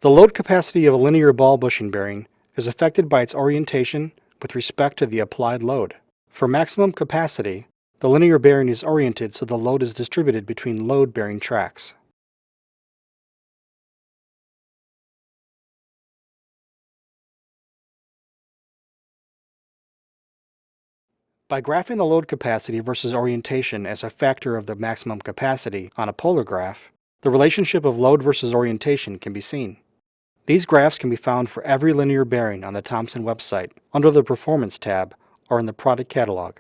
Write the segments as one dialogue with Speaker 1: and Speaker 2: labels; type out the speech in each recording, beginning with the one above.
Speaker 1: The load capacity of a linear ball bushing bearing is affected by its orientation with respect to the applied load. For maximum capacity, the linear bearing is oriented so the load is distributed between load-bearing tracks. By graphing the load capacity versus orientation as a factor of the maximum capacity on a polar graph, the relationship of load versus orientation can be seen. These graphs can be found for every linear bearing on the Thomson website under the Performance tab or in the product catalog.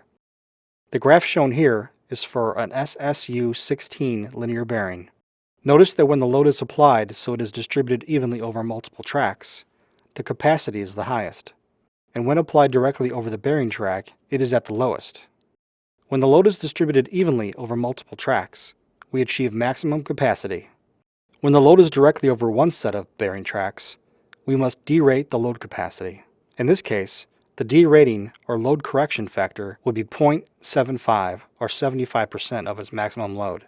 Speaker 1: The graph shown here is for an SSU-16 linear bearing. Notice that when the load is applied so it is distributed evenly over multiple tracks, the capacity is the highest, and when applied directly over the bearing track, it is at the lowest. When the load is distributed evenly over multiple tracks, we achieve maximum capacity. When the load is directly over one set of bearing tracks, we must derate the load capacity. In this case, the derating or load correction factor would be 0.75 or 75% of its maximum load.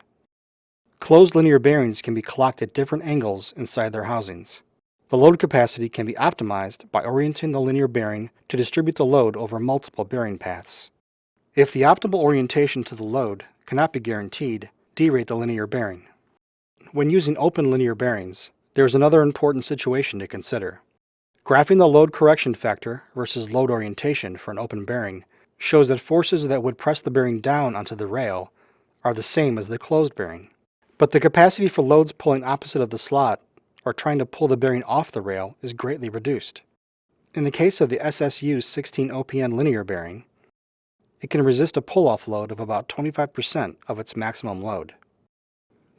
Speaker 1: Closed linear bearings can be clocked at different angles inside their housings. The load capacity can be optimized by orienting the linear bearing to distribute the load over multiple bearing paths. If the optimal orientation to the load cannot be guaranteed, derate the linear bearing. When using open linear bearings, there is another important situation to consider. Graphing the load correction factor versus load orientation for an open bearing shows that forces that would press the bearing down onto the rail are the same as the closed bearing. But the capacity for loads pulling opposite of the slot or trying to pull the bearing off the rail is greatly reduced. In the case of the SSU-16 OPN linear bearing, it can resist a pull-off load of about 25% of its maximum load.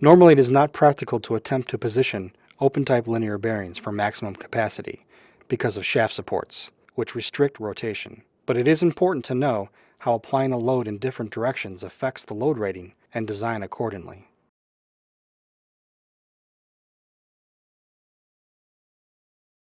Speaker 1: Normally it is not practical to attempt to position open-type linear bearings for maximum capacity because of shaft supports, which restrict rotation. But it is important to know how applying a load in different directions affects the load rating and design accordingly.